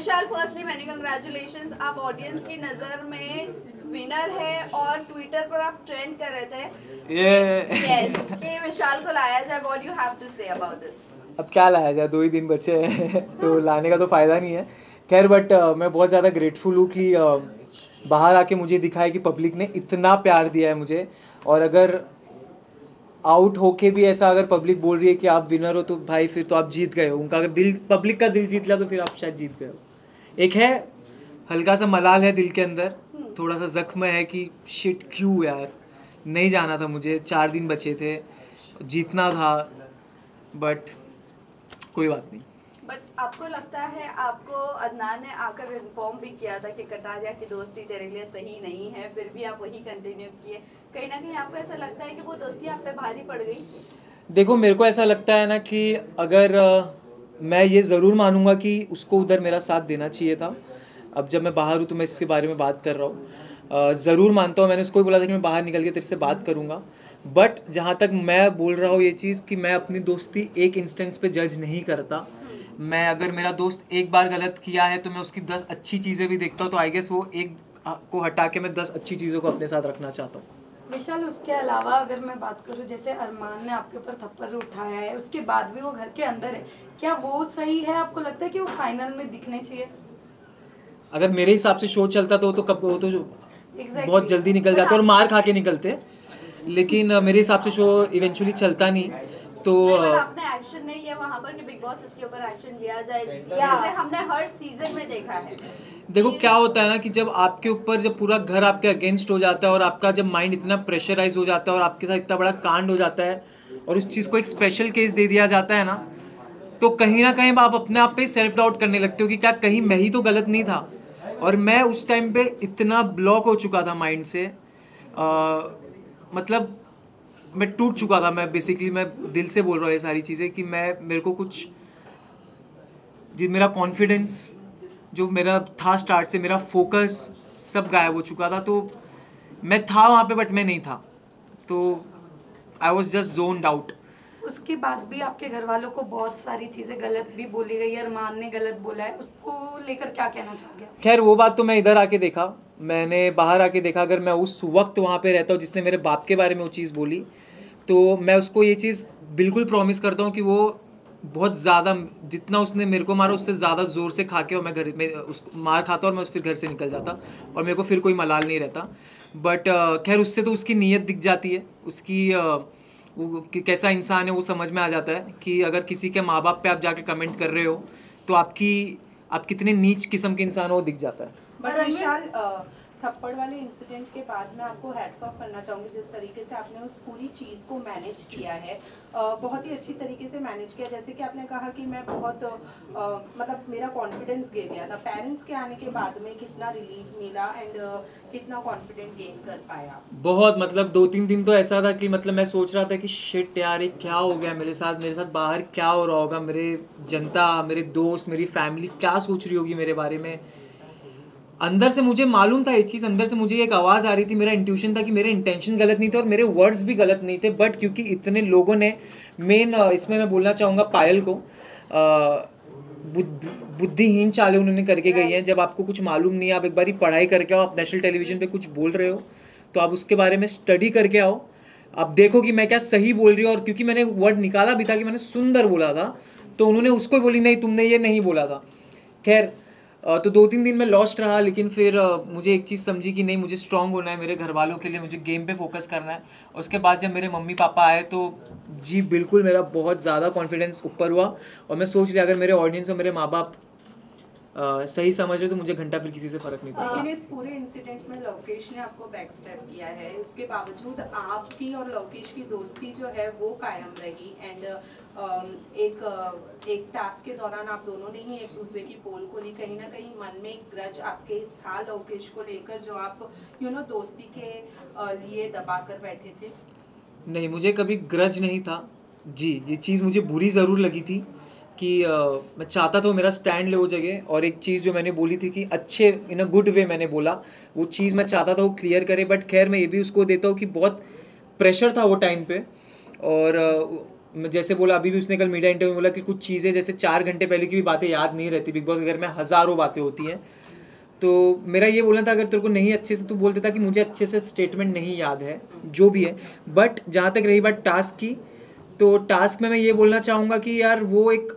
विशाल, firstly many congratulations, आप audience की नज़र में विनर है और ट्विटर पर आप ट्रेंड कर रहे थे यस कि विशाल को लाया जाए। What you have to say about this? अब क्या लाया जाए, 2 ही दिन बचे हैं तो लाने का तो फ़ायदा नहीं है। खैर बट मैं बहुत ज़्यादा ग्रेटफुल हूँ कि बाहर आके मुझे दिखा है कि पब्लिक ने इतना प्यार दिया है मुझे। और अगर आउट होके भी ऐसा अगर पब्लिक बोल रही है कि आप विनर हो तो भाई फिर तो आप जीत गए हो। उनका अगर दिल, पब्लिक का दिल जीत लिया तो फिर आप शायद जीत गए हो। एक है हल्का सा मलाल है दिल के अंदर, थोड़ा सा जख्म है कि शिट क्यों यार, नहीं जाना था मुझे, 4 दिन बचे थे, जीतना था, बट कोई बात नहीं। बट आपको लगता है, आपको अदनान ने आकर इन्फॉर्म भी किया था कि कटारिया की दोस्ती तेरे लिए सही नहीं है, फिर भी आप वही कंटिन्यू किए। कहीं ना कहीं आपको ऐसा लगता है कि वो दोस्ती आप पे भारी पड़ गई? देखो मेरे को ऐसा लगता है ना कि अगर मैं ये ज़रूर मानूंगा कि उसको उधर मेरा साथ देना चाहिए था। अब जब मैं बाहर हूँ तो मैं इसके बारे में बात कर रहा हूँ, ज़रूर मानता हूँ। मैंने उसको भी बोला था कि मैं बाहर निकल के तेरे से बात करूँगा। बट जहाँ तक मैं बोल रहा हूँ ये चीज़ कि मैं अपनी दोस्ती एक इंस्टेंस पे जज नहीं करता। मैं अगर मेरा दोस्त एक बार गलत किया है तो मैं उसकी 10 अच्छी चीज़ें भी देखता हूँ, तो आई गेस वो एक को हटा के मैं 10 अच्छी चीज़ों को अपने साथ रखना चाहता हूँ। विशाल, उसके अलावा अगर मैं बात करूं, जैसे अरमान ने आपके ऊपर थप्पड़ उठाया है, उसके बाद भी वो घर के अंदर है, क्या वो सही है? आपको लगता है कि वो फाइनल में दिखने चाहिए? अगर मेरे हिसाब से शो चलता तो कब वो तो बहुत जल्दी निकल जाते और मार खा के निकलते। लेकिन मेरे हिसाब से शो इवेंचुअली चलता नहीं। तो आपने एक्शन नहीं लिया वहाँ पर कि बिग बॉस इसके ऊपर एक्शन लिया जाए, जैसे हमने हर सीजन में देखा है। देखो क्या होता है ना कि जब आपके ऊपर, जब पूरा घर आपके अगेंस्ट हो जाता है और आपका जब माइंड इतना प्रेशराइज हो जाता है और आपके साथ इतना बड़ा कांड हो जाता है और उस चीज़ को एक स्पेशल केस दे दिया जाता है ना, तो कहीं ना कहीं आप अपने आप पे सेल्फ डाउट करने लगते हो कि क्या कहीं मैं ही तो गलत नहीं था। और मैं उस टाइम पे इतना ब्लॉक हो चुका था माइंड से, मतलब मैं टूट चुका था। मैं बेसिकली मैं दिल से बोल रहा हूँ ये सारी चीज़ें कि मेरे को कुछ जी, मेरा कॉन्फिडेंस जो मेरा था स्टार्ट से, मेरा फोकस सब गायब हो चुका था। तो मैं था वहाँ पे बट मैं नहीं था, तो I was just zoned out. उसके बाद भी आपके घर वालों को बहुत सारी चीजें गलत भी बोली गई है, अरमान ने गलत बोला है, उसको लेकर क्या कहना चाहोगे? खैर वो बात तो मैं इधर आके देखा, मैंने बाहर आके देखा। अगर मैं उस वक्त वहाँ पे रहता हूँ जिसने मेरे बाप के बारे में वो चीज़ बोली, तो मैं उसको ये चीज़ बिल्कुल प्रॉमिस करता हूँ कि वो बहुत ज़्यादा, जितना उसने मेरे को मारा उससे ज़्यादा ज़ोर से खा के और मैं घर में उसको मार खाता और मैं फिर घर से निकल जाता और मेरे को फिर कोई मलाल नहीं रहता। बट खैर उससे तो उसकी नीयत दिख जाती है, उसकी वो कैसा इंसान है वो समझ में आ जाता है कि अगर किसी के माँ बाप पे आप जाके कमेंट कर रहे हो तो आप कितने नीच किस्म के इंसान हो वो दिख जाता है। बट विशाल, थप्पड़ वाले इंसिडेंट के बाद मैं आपको हैट्स ऑफ करना चाहूँगी, जिस तरीके से आपने उस पूरी चीज़ को मैनेज किया है, बहुत ही अच्छी तरीके से मैनेज किया। जैसे कि आपने कहा कि मैं बहुत मतलब मेरा कॉन्फिडेंस गिर गया था, पेरेंट्स के आने के बाद में कितना रिलीफ मिला एंड कितना कॉन्फिडेंट गेन कर पाया? बहुत, मतलब 2-3 दिन तो ऐसा था कि मतलब मैं सोच रहा था कि शिट यार ये क्या हो गया मेरे साथ बाहर क्या हो रहा होगा, मेरे जनता, मेरे दोस्त, मेरी फैमिली क्या सोच रही होगी मेरे बारे में। अंदर से मुझे मालूम था ये चीज़, अंदर से मुझे एक आवाज़ आ रही थी, मेरा इंट्यूशन था कि मेरे इंटेंशन गलत नहीं थे और मेरे वर्ड्स भी गलत नहीं थे। बट क्योंकि इतने लोगों ने, मेन इसमें मैं बोलना चाहूँगा पायल को, बुद्धिहीन चालें उन्होंने करके गई हैं। जब आपको कुछ मालूम नहीं है, आप एक बारी पढ़ाई करके आओ, आप नेशनल टेलीविज़न पे कुछ बोल रहे हो तो आप उसके बारे में स्टडी करके आओ, आप देखो कि मैं क्या सही बोल रही हूँ। और क्योंकि मैंने वर्ड निकाला भी था कि मैंने सुंदर बोला था, तो उन्होंने उसको बोली नहीं तुमने ये नहीं बोला था। खैर तो 2-3 दिन में लॉस्ट रहा, लेकिन फिर मुझे एक चीज़ समझी कि नहीं, मुझे स्ट्रांग होना है मेरे घर वालों के लिए, मुझे गेम पे फोकस करना है। और उसके बाद जब मेरे मम्मी पापा आए तो जी बिल्कुल मेरा बहुत ज़्यादा कॉन्फिडेंस ऊपर हुआ और मैं सोच लिया अगर मेरे ऑडियंस और मेरे माँ बाप सही समझ रहे तो मुझे घंटा फिर किसी से फ़र्क नहीं पड़ता। लेकिन इस पूरे इंसिडेंट में लवकेश ने आपको बैक स्टेप किया है, उसके बावजूद आपकी और लवकेश की दोस्ती जो है वो कायम रही एंड एक टास्क के दौरान आप दोनों ने ही एक दूसरे की पोल खोली। कहीं ना कहीं मन में एक ग्रज आपके था लवकेश को लेकर जो आप दोस्ती के लिए दबा कर बैठे थे? नहीं, मुझे कभी ग्रज नहीं था जी। ये चीज़ मुझे बुरी ज़रूर लगी थी कि मैं चाहता था मेरा स्टैंड ले वो जगह, और एक चीज़ जो मैंने बोली थी कि अच्छे इन अ गुड वे मैंने बोला, वो चीज़ मैं चाहता था वो क्लियर करे। बट खैर मैं ये भी उसको देता हूँ कि बहुत प्रेशर था वो टाइम पे और जैसे बोला अभी भी उसने कल मीडिया इंटरव्यू में बोला कि कुछ चीज़ें जैसे 4 घंटे पहले की भी बातें याद नहीं रहती, बिग बॉस के घर में हज़ारों बातें होती हैं। तो मेरा ये बोलना था अगर तेरे को नहीं अच्छे से तू बोल देता कि मुझे अच्छे से स्टेटमेंट नहीं याद है जो भी है, बट जहाँ तक रही बात टास्क की, तो टास्क में मैं ये बोलना चाहूँगा कि यार वो एक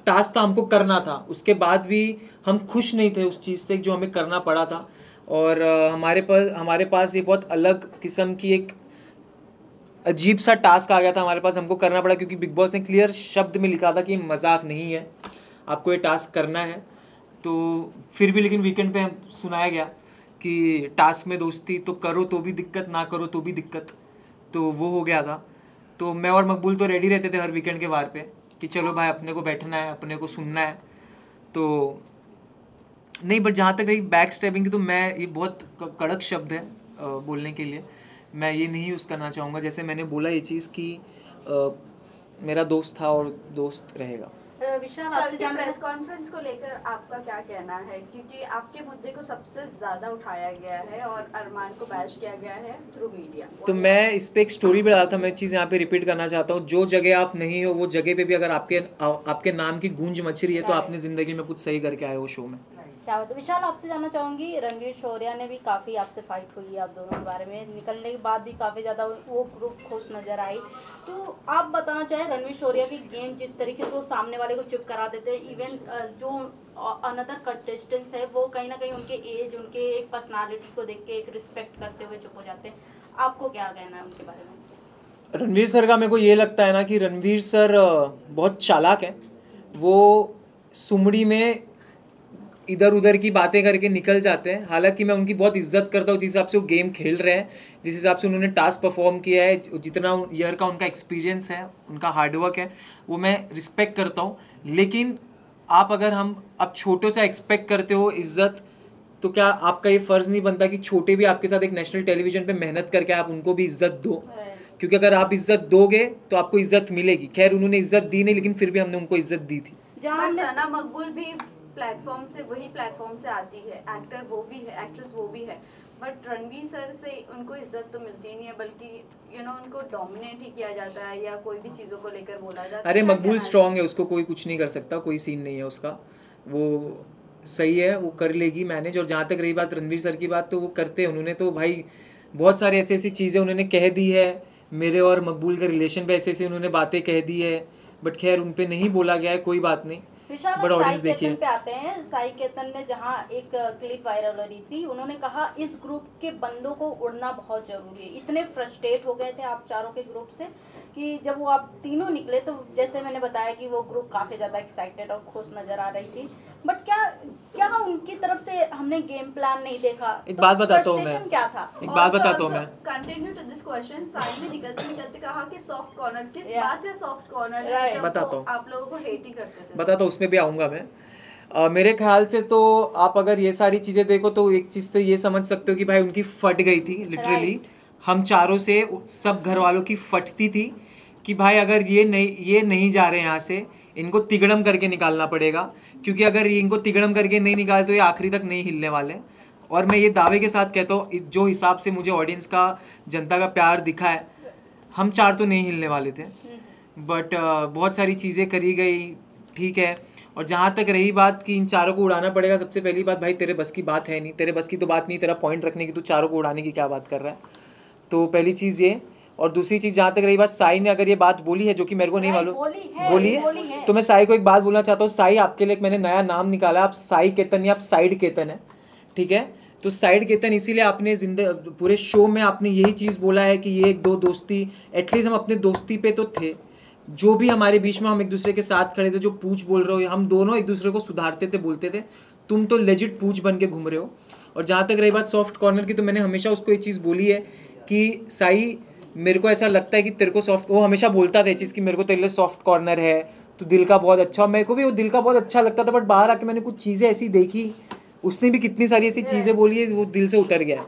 टास्क था, हमको करना था, उसके बाद भी हम खुश नहीं थे उस चीज़ से जो हमें करना पड़ा था। और हमारे पास ये बहुत अलग किस्म की एक अजीब सा टास्क आ गया था हमारे पास, हमको करना पड़ा क्योंकि बिग बॉस ने क्लियर शब्द में लिखा था कि मजाक नहीं है, आपको ये टास्क करना है। तो फिर भी लेकिन वीकेंड पे सुनाया गया कि टास्क में दोस्ती तो करो तो भी दिक्कत, ना करो तो भी दिक्कत, तो वो हो गया था। तो मैं और मकबूल तो रेडी रहते थे हर वीकेंड के वार पे कि चलो भाई अपने को बैठना है, अपने को सुनना है। तो नहीं, बट जहाँ तक रही बैक स्टैबिंग की, तो मैं ये बहुत कड़क शब्द है बोलने के लिए, मैं ये नहीं यूज़ करना चाहूँगा। जैसे मैंने बोला ये चीज़ कि मेरा दोस्त था और दोस्त रहेगा। विशाल, आपसे प्रेस कॉन्फ्रेंस को लेकर आपका क्या कहना है, क्योंकि आपके मुद्दे को सबसे ज्यादा उठाया गया है और अरमान को बैश किया गया है थ्रू मीडिया। तो मैं इस पे एक स्टोरी भी डाला था, मैं चीज़ यहाँ पे रिपीट करना चाहता हूँ, जो जगह आप नहीं हो वो जगह पे भी अगर आपके नाम की गूंज मच रही है तो आपने ज़िंदगी में कुछ सही करके आए हो शो में। क्या होता है विशाल, आपसे जानना चाहूँगी, रणवीर शौर्या ने भी काफ़ी आपसे फाइट हुई है आप दोनों के बारे में, निकलने के बाद भी काफ़ी ज़्यादा वो ग्रुप खुश नज़र आई। तो आप बताना चाहें रणवीर शौर्या की गेम जिस तरीके से वो सामने वाले को चुप करा देते हैं, इवन जो अनदर कंटेस्टेंट्स है वो कहीं ना कहीं उनके एज, उनके एक पर्सनालिटी को देख के एक रिस्पेक्ट करते हुए चुप हो जाते हैं, आपको क्या कहना है उनके बारे में? रणवीर सर का मेरे को ये लगता है ना कि रणवीर सर बहुत चालाक है, वो सुमड़ी में इधर उधर की बातें करके निकल जाते हैं। हालांकि मैं उनकी बहुत इज्जत करता हूँ जिस हिसाब से वो गेम खेल रहे हैं, जिस हिसाब से उन्होंने टास्क परफॉर्म किया है, जितना ईयर का उनका एक्सपीरियंस है, उनका हार्डवर्क है, वो मैं रिस्पेक्ट करता हूँ। लेकिन आप अगर हम अब छोटों से एक्सपेक्ट करते हो इज्जत, तो क्या आपका ये फ़र्ज़ नहीं बनता कि छोटे भी आपके साथ एक नेशनल टेलीविज़न पर मेहनत करके आप उनको भी इज्जत दो? क्योंकि अगर आप इज्जत दोगे तो आपको इज्जत मिलेगी। खैर उन्होंने इज्जत दी नहीं, लेकिन फिर भी हमने उनको इज्जत दी थी। सना मकबूल भी प्लेटफॉर्म से, वही प्लेटफॉर्म से आती है, एक्टर वो भी है, एक्ट्रेस वो भी है, बट रणवीर सर से उनको इज्जत तो मिलती नहीं है, बल्कि उनको डोमिनेट ही किया जाता है या कोई भी चीज़ों को लेकर बोला जाता है। अरे मकबूल स्ट्रांग है, उसको कोई कुछ नहीं कर सकता, कोई सीन नहीं है उसका, वो सही है, वो कर लेगी मैनेज। और जहाँ तक रही बात रणवीर सर की बात, तो वो करते हैं, उन्होंने तो भाई बहुत सारी ऐसी ऐसी चीज़ें उन्होंने कह दी है, मेरे और मकबूल के रिलेशन पे ऐसे ऐसे उन्होंने बातें कह दी है, बट खैर उन पे नहीं बोला गया है, कोई बात नहीं। बट ऑडियंस देखिए पे आते हैं, साई केतन ने जहां एक क्लिप वायरल हो रही थी, उन्होंने कहा इस ग्रुप के बंदों को उड़ना बहुत जरूरी है। इतने फ्रस्ट्रेट हो गए थे आप चारों के ग्रुप से कि जब वो आप तीनों निकले तो जैसे मैंने बताया कि वो ग्रुप काफी ज्यादा एक्साइटेड और खुश नजर आ रही थी, बट क्या उनकी तरफ से हमने गेम प्लान नहीं देखा? एक बात बताता हूँ मैं, क्या था? एक बात बताता हूँ मैं, continue to this question. Sai ने निकलते कहा कि सॉफ्ट कॉर्नर, किस बात है सॉफ्ट कॉर्नर? बताता हूँ, आप लोगों को हेट ही करते थे। बताता हूँ, उसमें भी आऊँगा मैं। मेरे ख्याल से तो आप अगर ये सारी चीज़ें देखो तो एक चीज़ से ये समझ सकते हो कि भाई उनकी फट गई थी लिटरली। हम चारों से सब घर वालों की फटती थी कि भाई अगर ये नहीं जा रहे यहाँ से, इनको तिगड़म करके निकालना पड़ेगा, क्योंकि अगर इनको तिगड़म करके नहीं निकाले तो ये आखिरी तक नहीं हिलने वाले। और मैं ये दावे के साथ कहता हूँ, जो हिसाब से मुझे ऑडियंस का, जनता का प्यार दिखा है, हम चार तो नहीं हिलने वाले थे, बट बहुत सारी चीज़ें करी गई, ठीक है। और जहाँ तक रही बात कि इन चारों को उड़ाना पड़ेगा, सबसे पहली बात भाई तेरे बस की बात है नहीं, तेरे बस की तो बात नहीं, तेरा पॉइंट रखने की, तो चारों को उड़ाने की क्या बात कर रहा है? तो पहली चीज़ ये। और दूसरी चीज़ जहाँ तक रही बात, साई ने अगर ये बात बोली है, जो कि मेरे को नहीं मालूम, बोली है, तो मैं साई को एक बात बोलना चाहता हूँ। साई, आपके लिए मैंने नया नाम निकाला, आप साई केतन या आप साइड केतन है, ठीक है? तो साइड केतन इसीलिए आपने पूरे शो में आपने यही चीज़ बोला है कि ये एक दो दोस्ती, एटलीस्ट हम अपने दोस्ती पे तो थे, जो भी हमारे बीच में हम एक दूसरे के साथ खड़े थे, जो पूछ बोल रहे हो, हम दोनों एक दूसरे को सुधारते थे, बोलते थे। तुम तो लेजिट पूछ बन के घूम रहे हो। और जहाँ तक रही बात सॉफ्ट कॉर्नर की, तो मैंने हमेशा उसको ये चीज़ बोली है कि साई, मेरे को ऐसा लगता है कि तेरे को सॉफ्ट, वो हमेशा बोलता था ये चीज़ कि मेरे को तेरे लिए सॉफ्ट कॉर्नर है, तो दिल का बहुत अच्छा, और मेरे को भी वो दिल का बहुत अच्छा लगता था, बट बाहर आके मैंने कुछ चीज़ें ऐसी देखी, उसने भी कितनी सारी ऐसी चीज़ें बोली है, वो दिल से उतर गया।